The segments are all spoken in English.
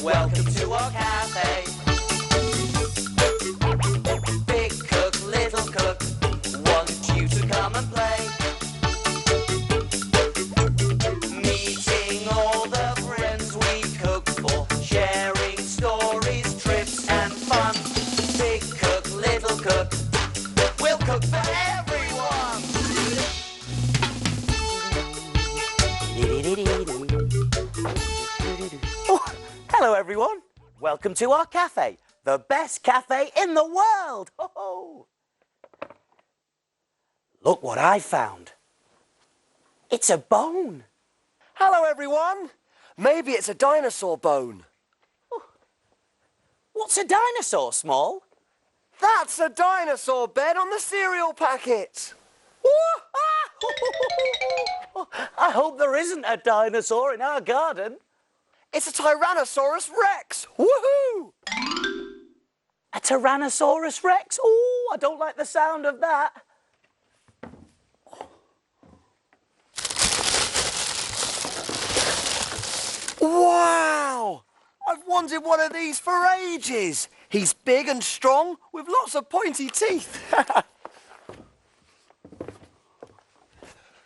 welcome to our cafe. Big cook, little cook, want you to come and play. Meeting all the friends we cook for, sharing stories, trips and fun. Big cook, little cook, we'll cook for everyone. Oh, hello everyone. Welcome to our cafe, the best cafe in the world. Ho-ho. Look what I found. It's a bone. Hello, everyone. Maybe it's a dinosaur bone. Oh. What's a dinosaur, Small? That's a dinosaur bed on the cereal packet. I hope there isn't a dinosaur in our garden. It's a Tyrannosaurus Rex. Woohoo! A Tyrannosaurus Rex? Oh, I don't like the sound of that. Wow! I've wanted one of these for ages. He's big and strong with lots of pointy teeth.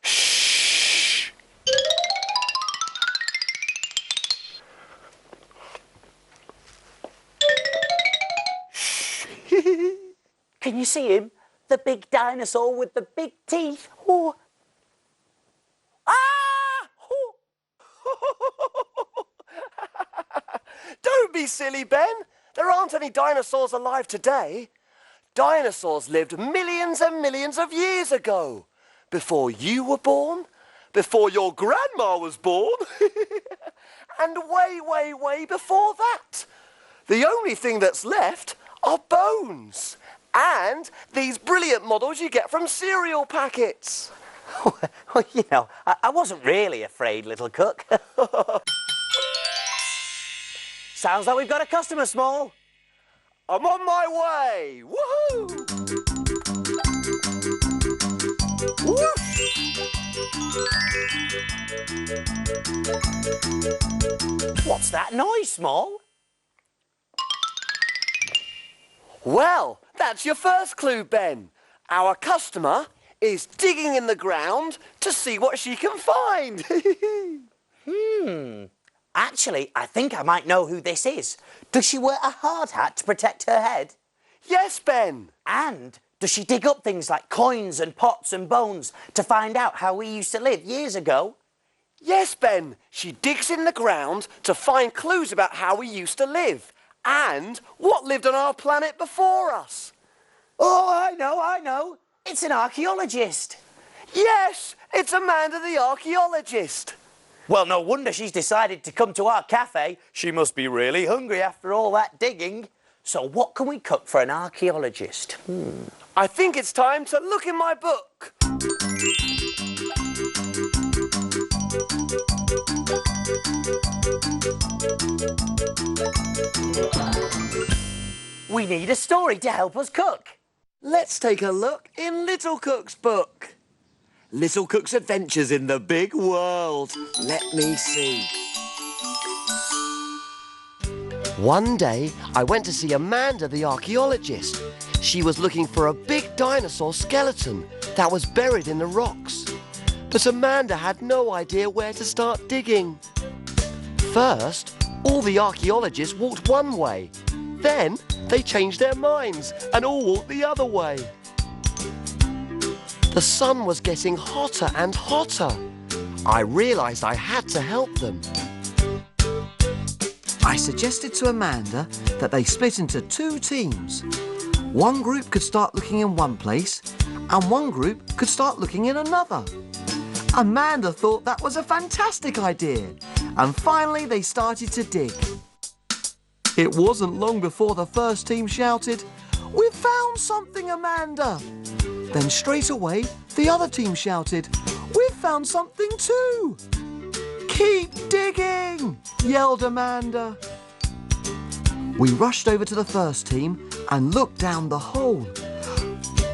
Shh! Can you see him? The big dinosaur with the big teeth. Oh. Ah! Don't be silly, Ben. There aren't any dinosaurs alive today. Dinosaurs lived millions and millions of years ago. Before you were born, before your grandma was born, and way, way, way before that. The only thing that's left are bones. And these brilliant models you get from cereal packets. Well, you know, I wasn't really afraid, little cook. Sounds like we've got a customer, Small. I'm on my way. Woohoo! What's that noise, Small? Well, that's your first clue, Ben. Our customer is digging in the ground to see what she can find. Actually, I think I might know who this is. Does she wear a hard hat to protect her head? Yes, Ben. And does she dig up things like coins and pots and bones to find out how we used to live years ago? Yes, Ben. She digs in the ground to find clues about how we used to live and what lived on our planet before us. Oh, I know. It's an archaeologist. Yes, it's Amanda the archaeologist. Well, no wonder she's decided to come to our cafe. She must be really hungry after all that digging. So what can we cook for an archaeologist? I think it's time to look in my book. We need a story to help us cook. Let's take a look in Little Cook's book. Little Cook's Adventures in the Big World. Let me see. One day, I went to see Amanda the archaeologist. She was looking for a big dinosaur skeleton that was buried in the rocks. But Amanda had no idea where to start digging. First, all the archaeologists walked one way. Then, they changed their minds and all walked the other way. The sun was getting hotter and hotter. I realised I had to help them. I suggested to Amanda that they split into two teams. One group could start looking in one place and one group could start looking in another. Amanda thought that was a fantastic idea and finally they started to dig. It wasn't long before the first team shouted, "We've found something, Amanda!" Then straight away, the other team shouted, "We've found something too!" "Keep digging!" yelled Amanda. We rushed over to the first team and looked down the hole.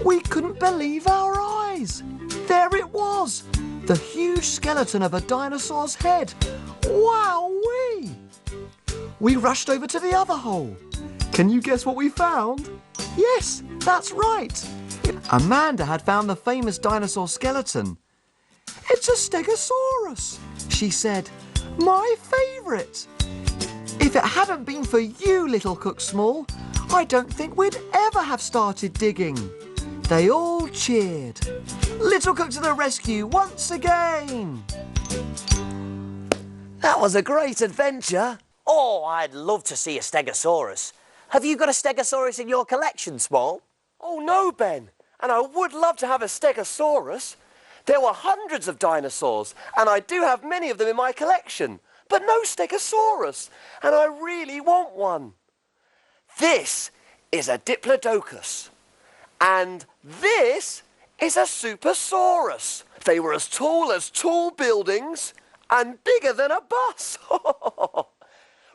We couldn't believe our eyes. There it was, the huge skeleton of a dinosaur's head. Wowee! We rushed over to the other hole. Can you guess what we found? Yes, that's right. Amanda had found the famous dinosaur skeleton. It's a Stegosaurus, she said. My favourite. If it hadn't been for you, Little Cook Small, I don't think we'd ever have started digging. They all cheered. Little Cook to the rescue once again. That was a great adventure. Oh, I'd love to see a Stegosaurus. Have you got a Stegosaurus in your collection, Small? Oh no, Ben. And I would love to have a Stegosaurus. There were hundreds of dinosaurs, and I do have many of them in my collection, but no Stegosaurus, and I really want one. This is a Diplodocus, and this is a Supersaurus. They were as tall buildings and bigger than a bus.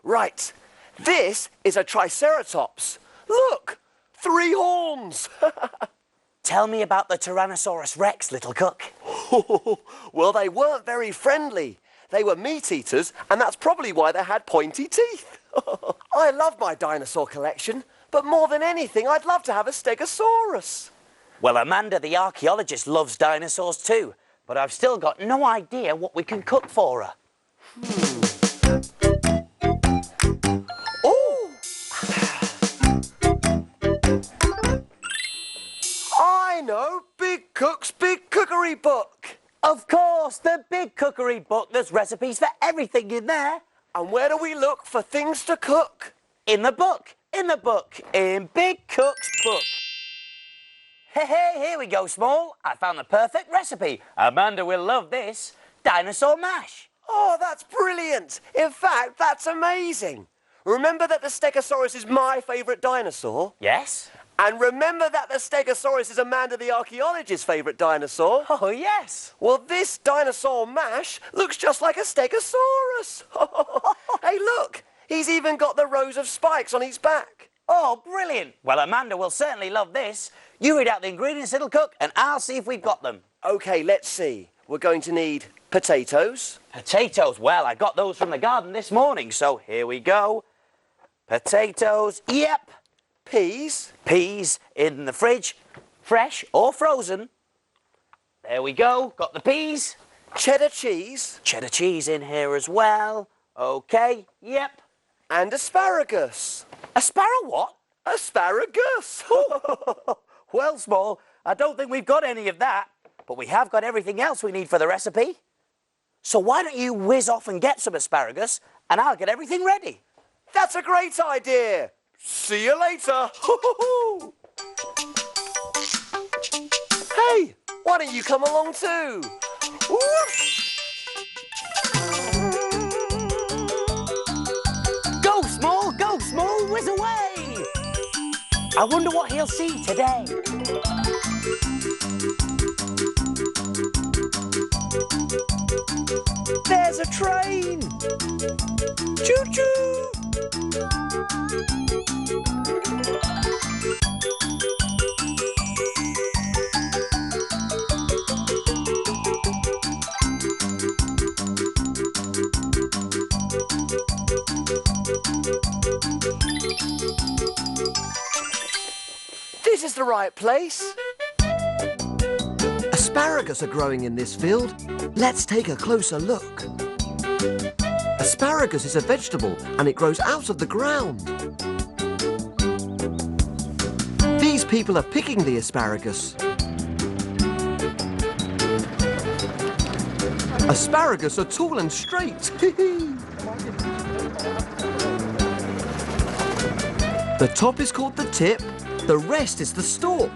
Right, this is a Triceratops. Look, 3 horns. Tell me about the Tyrannosaurus Rex, Little Cook. Well, they weren't very friendly. They were meat eaters, and that's probably why they had pointy teeth. I love my dinosaur collection, but more than anything, I'd love to have a Stegosaurus. Well, Amanda, the archaeologist, loves dinosaurs too, but I've still got no idea what we can cook for her. Oh! I know, Big Cook's Big Cookery Book. Of course, the Big Cookery Book. There's recipes for everything in there. And where do we look for things to cook? In the book, in Big Cook's book. Hey, here we go, Small. I found the perfect recipe. Amanda will love this. Dinosaur mash. Oh, that's brilliant. In fact, that's amazing. Remember that the Stegosaurus is my favourite dinosaur? Yes? And remember that the Stegosaurus is Amanda the archaeologist's favourite dinosaur? Oh, yes. Well, this dinosaur mash looks just like a Stegosaurus. Hey, look, he's even got the rows of spikes on his back. Oh, brilliant. Well, Amanda will certainly love this. You read out the ingredients, Little Cook, and I'll see if we've got them. OK, let's see. We're going to need potatoes. Potatoes, well, I got those from the garden this morning, so here we go. Potatoes, yep. Peas. Peas in the fridge, fresh or frozen. There we go, got the peas. Cheddar cheese. Cheddar cheese in here as well. OK, yep. And asparagus. Sparrow what? Asparagus. Well, Small, I don't think we've got any of that, but we have got everything else we need for the recipe. So why don't you whiz off and get some asparagus, and I'll get everything ready. That's a great idea. See you later. Hey, why don't you come along too? Whoosh! Go, Small, whiz away! I wonder what he'll see today. There's a train. Choo-choo. This is the right place. Asparagus are growing in this field. Let's take a closer look. Asparagus is a vegetable and it grows out of the ground. These people are picking the asparagus. Asparagus are tall and straight. The top is called the tip, the rest is the stalk.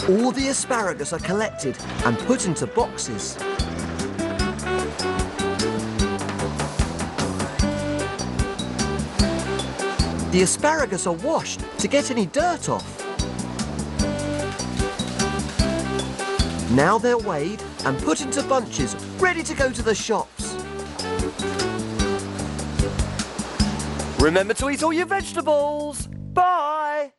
All the asparagus are collected and put into boxes. The asparagus are washed to get any dirt off. Now they're weighed and put into bunches, ready to go to the shops. Remember to eat all your vegetables. Bye.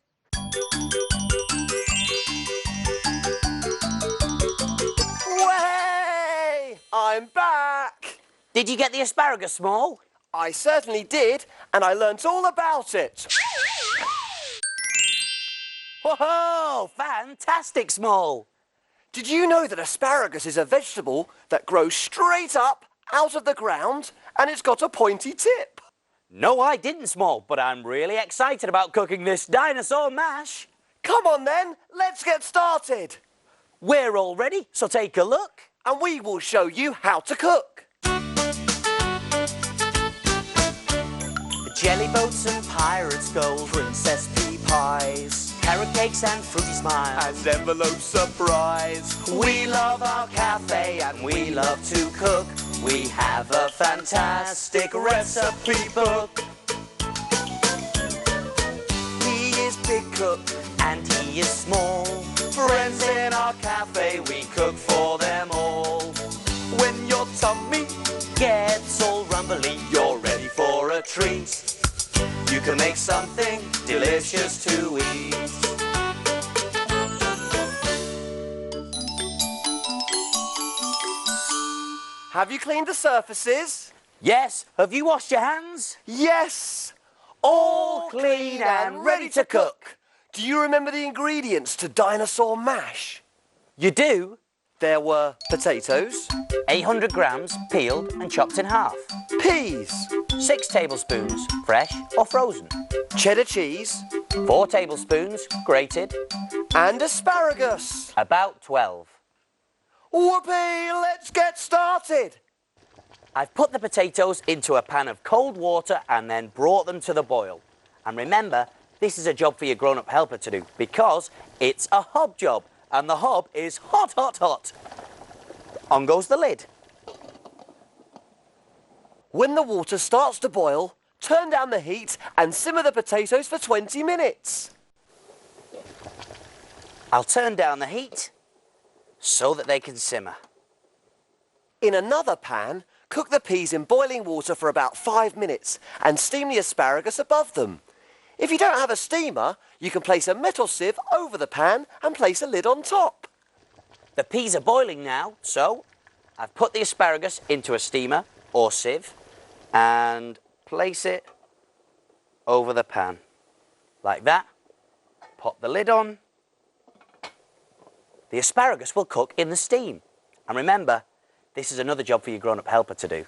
Way! I'm back. Did you get the asparagus, Small? I certainly did, and I learnt all about it. Whoa! Fantastic, Small! Did you know that asparagus is a vegetable that grows straight up out of the ground and it's got a pointy tip? No, I didn't, Small, but I'm really excited about cooking this dinosaur mash. Come on then, let's get started. We're all ready, so take a look. And we will show you how to cook. Jelly boats and pirates' gold, princess pea pies, carrot cakes and fruity smiles, And envelope surprise. We love our cafe and we love to cook. We have a fantastic recipe book. He is big cook and he is small. Friends in our cafe, we cook for them all. When your tummy gets all rumbly, you're ready for a treat. You can make something delicious to eat. Have you cleaned the surfaces? Yes, have you washed your hands? Yes! All clean and ready to cook. Do you remember the ingredients to dinosaur mash? You do? There were potatoes, 800 grams peeled and chopped in half. peas, 6 tablespoons fresh or frozen. cheddar cheese, 4 tablespoons grated. and asparagus. About 12. Whoopee, let's get started. I've put the potatoes into a pan of cold water and then brought them to the boil. And remember, this is a job for your grown-up helper to do because it's a hob job and the hob is hot, hot, hot. On goes the lid. When the water starts to boil, turn down the heat and simmer the potatoes for 20 minutes. I'll turn down the heat so that they can simmer. In another pan, cook the peas in boiling water for about 5 minutes and steam the asparagus above them. If you don't have a steamer, you can place a metal sieve over the pan and place a lid on top. The peas are boiling now, so I've put the asparagus into a steamer or sieve and place it over the pan. Like that. Pop the lid on. The asparagus will cook in the steam. And remember, this is another job for your grown-up helper to do.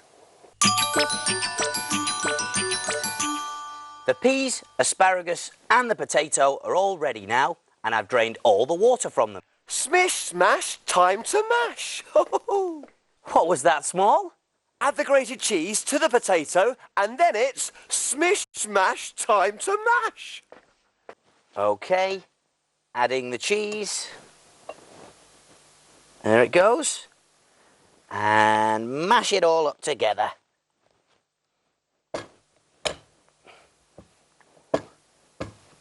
The peas, asparagus and the potato are all ready now, and I've drained all the water from them. Smish, smash, time to mash. What was that, Small? Add the grated cheese to the potato and then it's smish, smash, time to mash. Okay, adding the cheese. There it goes. And mash it all up together.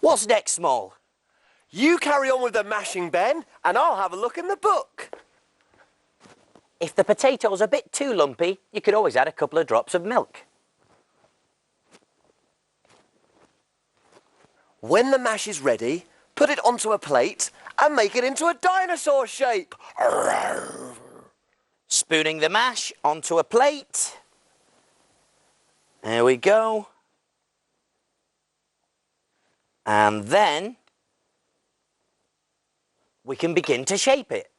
What's next, Small? You carry on with the mashing, Ben, and I'll have a look in the book. If the potato's a bit too lumpy, you could always add a couple of drops of milk. When the mash is ready, put it onto a plate and make it into a dinosaur shape. Spooning the mash onto a plate. There we go. And then we can begin to shape it.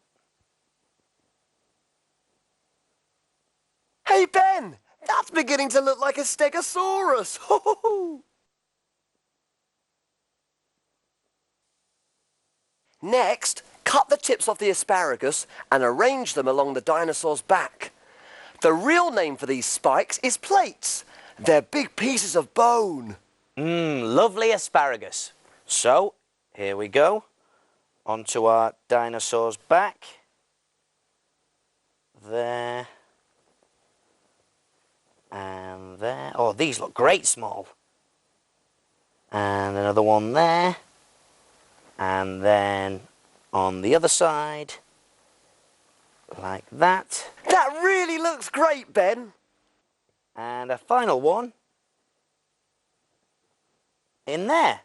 Hey, Ben, that's beginning to look like a stegosaurus. Next, cut the tips off the asparagus and arrange them along the dinosaur's back. The real name for these spikes is plates. They're big pieces of bone. Lovely asparagus. So, here we go. Onto our dinosaur's back. There. And there. Oh, these look great, Small. And another one there. And then on the other side. Like that. That really looks great, Ben. And a final one. In there.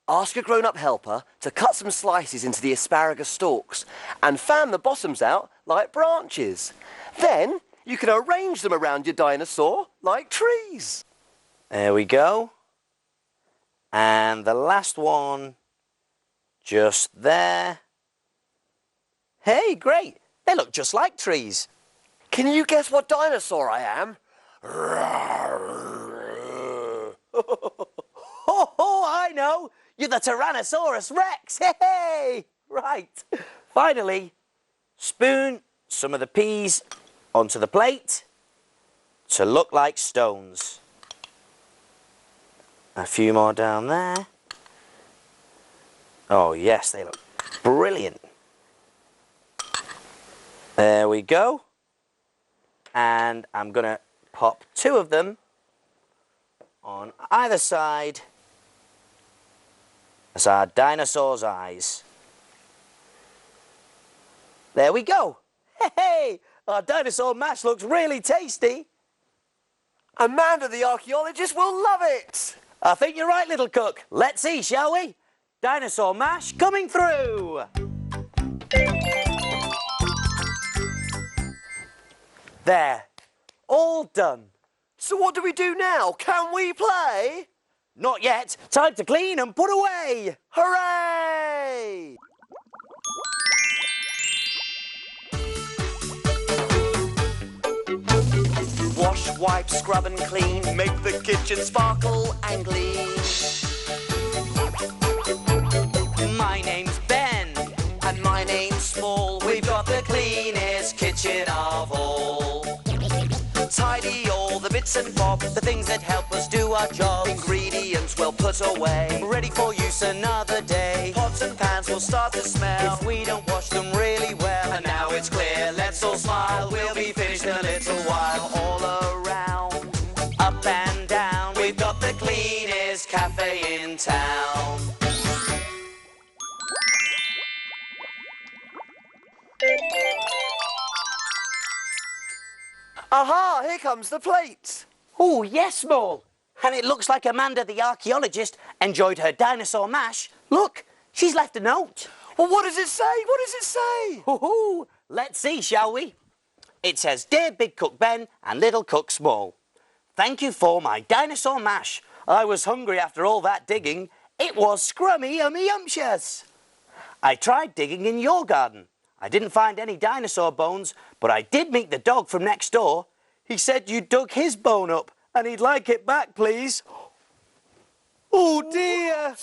Ask a grown-up helper to cut some slices into the asparagus stalks and fan the bottoms out like branches. Then You can arrange them around your dinosaur like trees. There we go. And the last one, just there. Hey, great. They look just like trees. Can you guess what dinosaur I am? Oh, I know. You're the Tyrannosaurus Rex. Hey, right. Finally, spoon some of the peas onto the plate to look like stones. A few more down there. Oh, yes, they look brilliant. There we go. And I'm going to pop 2 of them on either side as our dinosaur's eyes. There we go. Hey, our dinosaur mash looks really tasty. Amanda the archaeologist will love it. I think you're right, little cook. Let's see, shall we? Dinosaur mash coming through. There, all done. So what do we do now? Can we play? Not yet. Time to clean and put away. Hooray! Wash, wipe, scrub and clean. Make the kitchen sparkle and gleam. My name's Ben. And my name's Small. We've got the cleanest kitchen of all. Tidy all the bits and bobs. The things that help us do our jobs. Ingredients well put away. Ready for use another day. Pots and pans will start to smell. If we don't wash them really well. And now it's clear, let's all smile. We'll be finished in a little while. All around, Up and down. we've got the cleanest cafe in town. Aha, here comes the plate. Oh, yes, Small. And it looks like Amanda the archaeologist enjoyed her dinosaur mash. Look, she's left a note. Well, what does it say? What does it say? Hoo-hoo. Let's see, shall we? It says, Dear Big Cook Ben and Little Cook Small, thank you for my dinosaur mash. I was hungry after all that digging. It was scrummy yummy yumptious. I tried digging in your garden. I didn't find any dinosaur bones, but I did meet the dog from next door. He said you dug his bone up and he'd like it back, please. Oh, dear.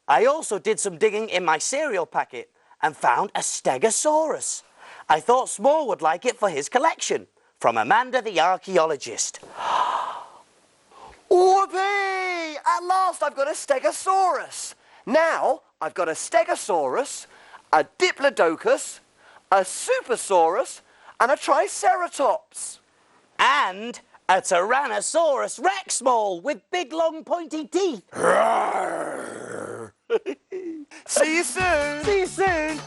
I also did some digging in my cereal packet and found a Stegosaurus. I thought Small would like it for his collection. From Amanda the archaeologist. Whoopee! At last I've got a Stegosaurus. Now I've got a Stegosaurus, a Diplodocus, a Supersaurus, and a Triceratops. And a Tyrannosaurus Rex Small with big long pointy teeth. See you soon. See you soon.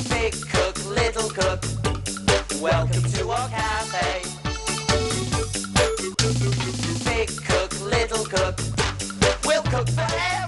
Big cook, little cook, welcome to our cafe. Big cook, little cook, we'll cook for everyone.